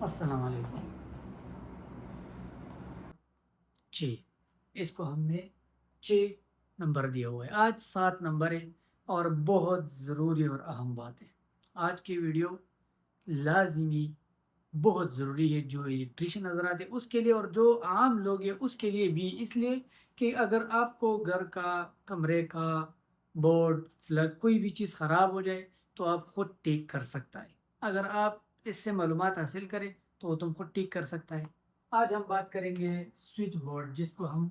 अस्सलाम वालेकुम। जी, इसको हमने 6 नंबर दिया हुआ है। आज 7 नंबर है और बहुत ज़रूरी और अहम बात है। आज की वीडियो लाज़िमी बहुत ज़रूरी है, जो इलेक्ट्रीशियन हज़रात हैं उसके लिए और जो आम लोग हैं उसके लिए भी। इसलिए कि अगर आपको घर का, कमरे का बोर्ड, प्लग कोई भी चीज़ ख़राब हो जाए तो आप खुद ठीक कर सकता है। अगर आप इससे मालूमात हासिल करें तो वो तुम खुद ठीक कर सकता है। आज हम बात करेंगे स्विच बोर्ड, जिसको हम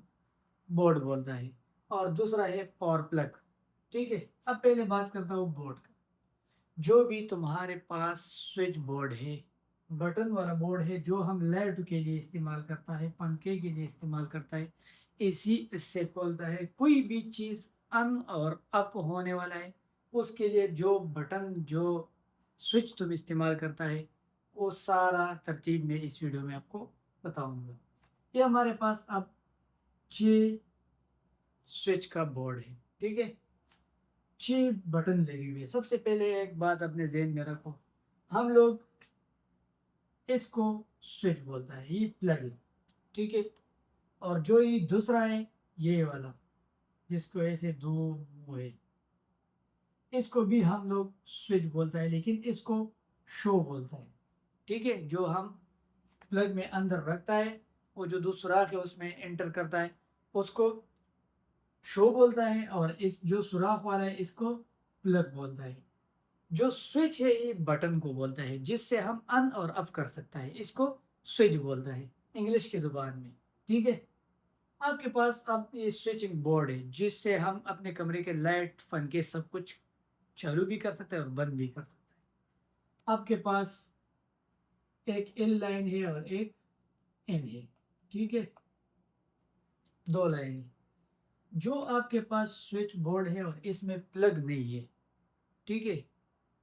बोर्ड बोलता है, और दूसरा है पावर प्लग। ठीक है, अब पहले बात करता हूँ बोर्ड का। जो भी तुम्हारे पास स्विच बोर्ड है, बटन वाला बोर्ड है, जो हम लाइट के लिए इस्तेमाल करता है, पंखे के लिए इस्तेमाल करता है, एसी इससे खोलता है, कोई भी चीज़ ऑन और अप होने वाला है, उसके लिए जो बटन, जो स्विच तुम इस्तेमाल करता है, वो सारा तरतीब में इस वीडियो में आपको बताऊंगा। ये हमारे पास अब 6 स्विच का बोर्ड है। ठीक है, 6 बटन लगे हुए हैं। सबसे पहले एक बात अपने जहन में रखो, हम लोग इसको स्विच बोलता है, ये प्लग है। ठीक है, और जो ये दूसरा है, ये वाला जिसको ऐसे दो मुंह है, इसको भी हम लोग स्विच बोलता है, लेकिन इसको शो बोलता है। ठीक है, जो हम प्लग में अंदर रखता है, वो जो दो सुराख है उसमें एंटर करता है, उसको शो बोलता है, और इस जो सुराख वाला है इसको प्लग बोलता है। जो स्विच है ये बटन को बोलता है, जिससे हम ऑन और ऑफ कर सकता है, इसको स्विच बोलता है इंग्लिश की जुबान में। ठीक है, आपके पास अब ये स्विचिंग बोर्ड है, जिससे हम अपने कमरे के लाइट, पंखे सब कुछ चालू भी कर सकते हैं और बंद भी कर सकते हैं। आपके पास एक एल लाइन है और एक एन है। ठीक है, दो लाइन है। जो आपके पास स्विच बोर्ड है और इसमें प्लग नहीं है, ठीक है,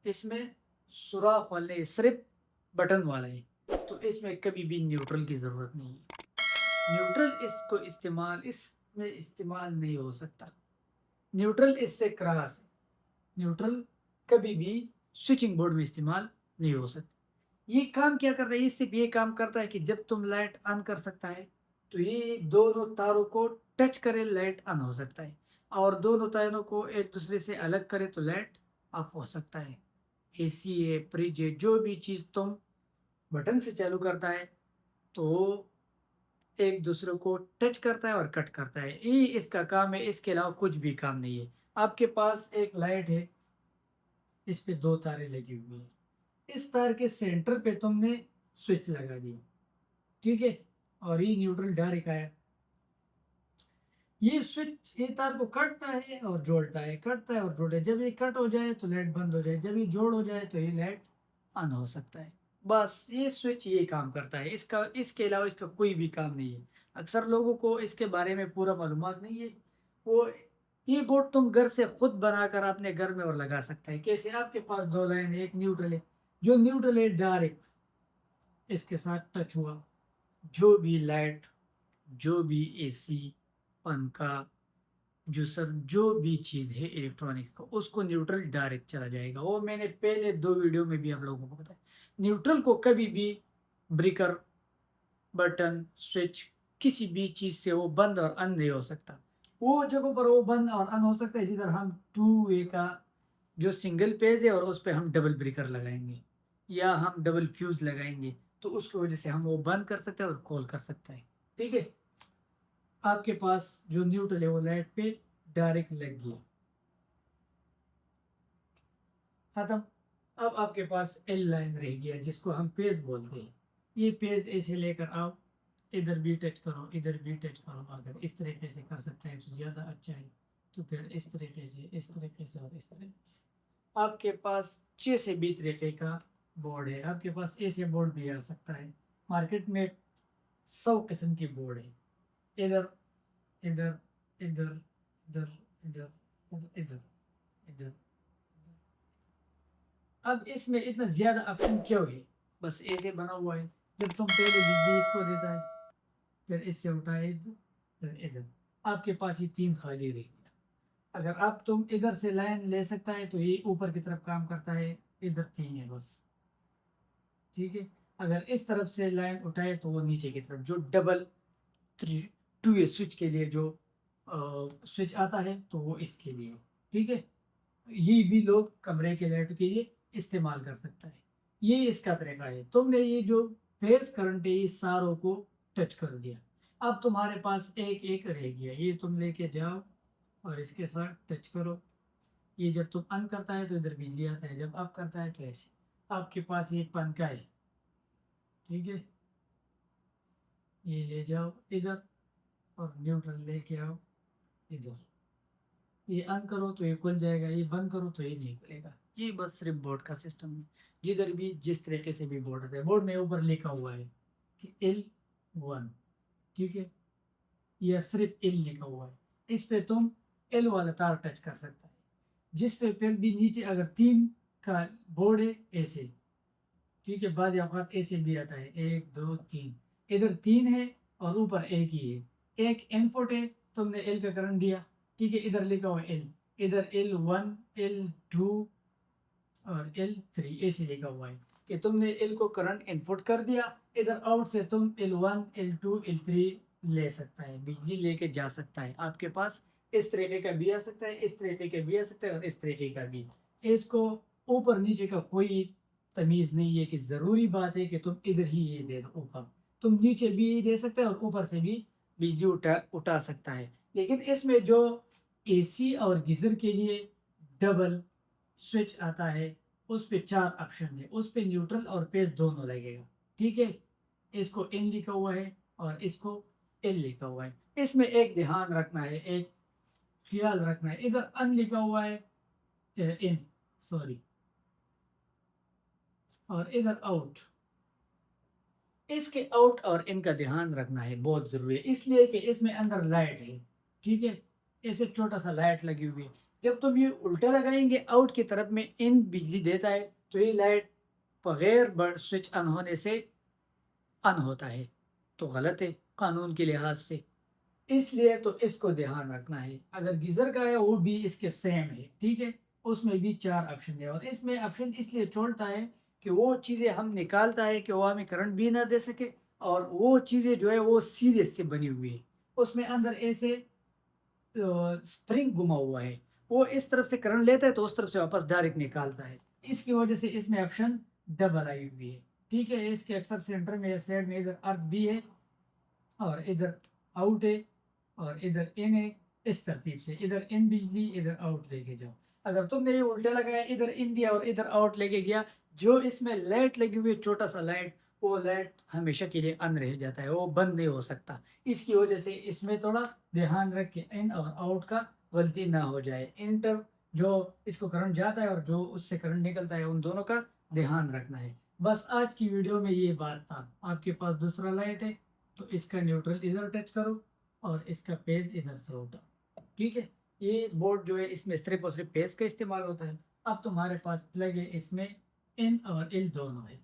इसमें सुराख वाले सिर्फ बटन वाला है, तो इसमें कभी भी न्यूट्रल की ज़रूरत नहीं है। न्यूट्रल इसको इस्तेमाल इसमें इस्तेमाल नहीं हो सकता। न्यूट्रल इससे क्रॉस है। न्यूट्रल कभी भी स्विचिंग बोर्ड में इस्तेमाल नहीं हो सकता। ये काम क्या करता है, ये सिर्फ ये काम करता है कि जब तुम लाइट ऑन कर सकता है तो ये दोनों तारों को टच करे, लाइट ऑन हो सकता है, और दोनों तारों को एक दूसरे से अलग करे तो लाइट ऑफ हो सकता है। एसी है, फ्रिज है, जो भी चीज़ तुम बटन से चालू करता है तो एक दूसरे को टच करता है और कट करता है, ये इसका काम है। इसके अलावा कुछ भी काम नहीं है। आपके पास एक लाइट है, इस पे दो तारे लगी हुई हैं, इस तार के सेंटर पे तुमने स्विच लगा दी। ठीक है, और ये न्यूट्रल डायरेक्ट आया। ये स्विच ये तार को काटता है और जोड़ता है, काटता है और जोड़ता है। जब ये कट हो जाए तो लाइट बंद हो जाए, जब ये जोड़ हो जाए तो ये लाइट ऑन हो सकता है। बस ये स्विच ये काम करता है, इसका इसके अलावा इसका कोई भी काम नहीं है। अक्सर लोगों को इसके बारे में पूरा मालूमात नहीं है। वो ये बोर्ड तुम घर से खुद बनाकर अपने घर में और लगा सकता है। कैसे, आपके पास दो लाइन है, एक न्यूट्रल है। जो न्यूट्रल है डायरेक्ट इसके साथ टच हुआ, जो भी लाइट, जो भी एसी, पंखा, जूसर, जो भी चीज़ है इलेक्ट्रॉनिक्स का, उसको न्यूट्रल डायरेक्ट चला जाएगा। वो मैंने पहले 2 वीडियो में भी आप लोगों को बताया। न्यूट्रल को कभी भी ब्रेकर, बटन, स्विच, किसी भी चीज़ से वो बंद और अन नहीं हो सकता। वो जगहों पर वो बंद और अन हो सकता है जिधर हम 2 वे का जो सिंगल पेज है और उस पे हम डबल ब्रेकर लगाएंगे या हम डबल फ्यूज़ लगाएंगे, तो उसकी वजह से हम वो बंद कर सकते हैं और कॉल कर सकते हैं। ठीक है, आपके पास जो न्यूट्रल है वो लाइट पे डायरेक्ट लग गया, खत्म। अब आपके पास एल लाइन रह गया, जिसको हम पेज बोलते हैं। ये पेज ऐसे लेकर आओ, इधर भी टच करो, इधर भी टच करो। अगर इस तरीके से कर सकते हैं तो ज़्यादा अच्छा है, तो फिर इस तरीके से, इस तरीके से और इस तरीके से। आपके पास 6 से 20 तरीके का बोर्ड है। आपके पास ऐसे बोर्ड भी आ सकता है, मार्केट में 100 किस्म की बोर्ड है। इधर, इधर, इधर, इधर, इधर, इधर, इधर। अब इसमें इतना ज़्यादा ऑप्शन क्यों है? बस ऐसे बना हुआ है। जब तुम पहले बिजली इसको देता है, फिर इससे उठाए इधर, फिर इधर, आपके पास ये 3 खाली रह गया। अगर अब तुम इधर से लाइन ले सकता है तो ये ऊपर की तरफ काम करता है, इधर 3 है बस। ठीक है, अगर इस तरफ से लाइन उठाए तो वो नीचे की तरफ, जो डबल 2A स्विच के लिए जो स्विच आता है तो वो इसके लिए, ठीक है। ये भी लोग कमरे के लाइट के लिए इस्तेमाल कर सकता है। ये इसका तरीका है। तुमने ये जो फेज करंट है ये सारों को टच कर दिया। अब तुम्हारे पास एक एक रह गया, ये तुम लेके जाओ और इसके साथ टच करो। ये जब तुम ऑन करता है तो इधर बिजली आता है, जब ऑफ करता है तो ऐसे। आपके पास ये पंखा है, ठीक है। ये ले जाओ इधर और न्यूट्रल लेके आओ इधर। ये ऑन करो तो ये खुल जाएगा, ये बंद करो तो ये नहीं खुलेगा। ये बस सिर्फ बोर्ड का सिस्टम है। जिधर भी जिस तरीके से भी बोर्ड आता है, बोर्ड में ऊपर लिखा हुआ है कि L1, ठीक है। यह सिर्फ L लिखा हुआ है। इस पे तुम L वाला तार टच कर सकता है। जिस पे फिर भी नीचे अगर 3 का बोर्ड है ऐसे, ठीक है। बाज़ औक़ात ऐसे भी आता है 1 2 3, इधर 3 है और ऊपर एक ही है। एक इनपुट है, तुमने L का करंट दिया, ठीक है। इधर लिखा हुआ है L, इधर L1 L2 और L3 ऐसे लिखा हुआ है कि तुमने L को करंट इनपुट कर दिया। इधर आउट से तुम L1 L2 L3 ले सकता है, बिजली लेके जा सकता है। आपके पास इस तरीके का भी आ सकता है, इस तरीके का भी आ सकता है और इस तरीके का भी। इसको ऊपर नीचे का कोई तमीज़ नहीं है कि ज़रूरी बात है कि तुम इधर ही ये दे दो ऊपर। तुम नीचे भी ये दे सकते हैं और ऊपर से भी बिजली उठा सकता है। लेकिन इसमें जो AC और गीज़र के लिए डबल स्विच आता है, उस पे 4 ऑप्शन है। उस पे न्यूट्रल और फेज दोनों लगेगा, ठीक है। इसको N लिखा हुआ है और इसको L लिखा हुआ है। इसमें एक ध्यान रखना है, एक ख्याल रखना है। इधर अन लिखा हुआ है इन, सॉरी, और इधर आउट। इसके आउट और इन का ध्यान रखना है, बहुत ज़रूरी है। इसलिए कि इसमें अंदर लाइट है, ठीक है। ऐसे छोटा सा लाइट लगी हुई है। जब तुम ये उल्टा लगाएंगे आउट की तरफ में इन बिजली देता है तो ये लाइट बगैर बड़ स्विच ऑन होने से ऑन होता है, तो गलत है कानून के लिहाज से। इसलिए तो इसको ध्यान रखना है। अगर गीज़र का है वो भी इसके सेम है, ठीक है। उसमें भी 4 ऑप्शन है और इसमें ऑप्शन इसलिए छोड़ता है कि वो चीज़ें हम निकालता है कि वो हमें करंट भी ना दे सके, और वो चीज़ें जो है वो सीरीज से बनी हुई है। उसमें अंदर ऐसे स्प्रिंग घुमा हुआ है, वो इस तरफ से करंट लेता है तो उस तरफ से वापस डायरेक्ट निकालता है। इसकी वजह से इसमें ऑप्शन डबल आई हुई है, ठीक है। इसके अक्सर सेंटर में या साइड में इधर अर्थ भी है और इधर आउट है और इधर इन है। इस तरतीब से इधर इन बिजली, इधर आउट लेके जाओ। अगर तुमने ये उल्टा लगाया, इधर इन दिया और इधर आउट लेके गया, जो इसमें लाइट लगी हुई है छोटा सा लाइट, वो लाइट हमेशा के लिए ऑन रह जाता है, वो बंद नहीं हो सकता। इसकी वजह से इसमें थोड़ा ध्यान रख के इन और आउट का गलती ना हो जाए। इंटर जो इसको करंट जाता है और जो उससे करंट निकलता है, उन दोनों का ध्यान रखना है। बस आज की वीडियो में ये बात था। आपके पास दूसरा लाइट है तो इसका न्यूट्रल इधर टच करो और इसका पेज इधर से उठाओ, ठीक है। ये बोर्ड जो है इसमें सिर्फ और सिर्फ पेज का इस्तेमाल होता है। अब तुम्हारे पास प्लग है, इसमें इन और एल दोनों है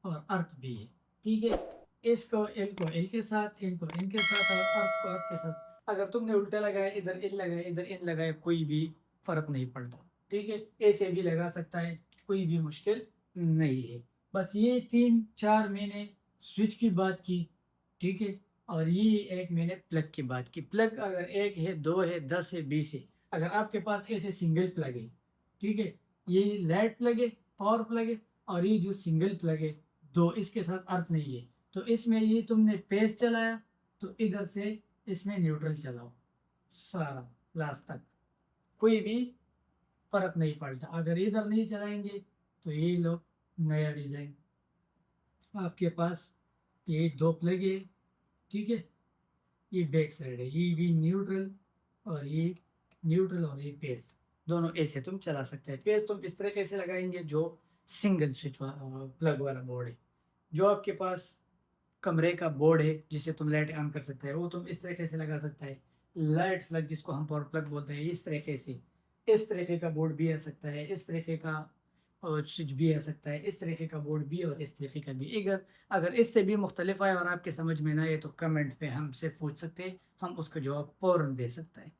और अर्थ भी है, ठीक है। इसको एल को एल के साथ, इन को इन के साथ और अर्थ को अर्थ के साथ। अगर तुमने उल्टा लगाया, इधर एल लगाया इधर इन लगाया, कोई भी फर्क नहीं पड़ता, ठीक है। ऐसे भी लगा सकता है, कोई भी मुश्किल नहीं है। बस ये 3-4 मैंने स्विच की बात की, ठीक है। और ये एक मैंने प्लग की बात की। प्लग अगर एक है, दो है, 10 है, 20 है, अगर आपके पास ऐसे सिंगल प्लग है, ठीक है। ये लाइट प्लग है, पावर प्लग है, और ये जो सिंगल प्लग है दो, इसके साथ अर्थ नहीं है, तो इसमें ये तुमने पेज चलाया तो इधर से इसमें न्यूट्रल चलाओ सारा लास्ट तक, कोई भी फर्क नहीं पड़ता। अगर इधर नहीं चलाएंगे तो ये लो नया डिज़ाइन। आपके पास ये 2 प्लग है, ठीक है। ये बैक साइड है, ये भी न्यूट्रल और ये न्यूट्रल और ये पेज, दोनों ऐसे तुम चला सकते हैं। पेज तुम इस तरीके से लगाएंगे जो सिंगल स्विच प्लग वाला बोर्ड है। जो आपके पास कमरे का बोर्ड है जिसे तुम लाइट ऑन कर सकते हैं, वो तुम इस तरीके से लगा सकता है। लाइट प्लग जिसको हम पावर प्लग बोलते हैं, इस तरीके से, इस तरीके का बोर्ड भी आ सकता है, इस तरीके का और स्विच भी आ सकता है, इस तरीके का बोर्ड भी और इस तरीके का भी। अगर अगर इससे भी मुख्तलिफ आए और आपके समझ में ना आए तो कमेंट पे हमसे पूछ सकते हैं, हम उसका जवाब फ़ौरन दे सकते हैं।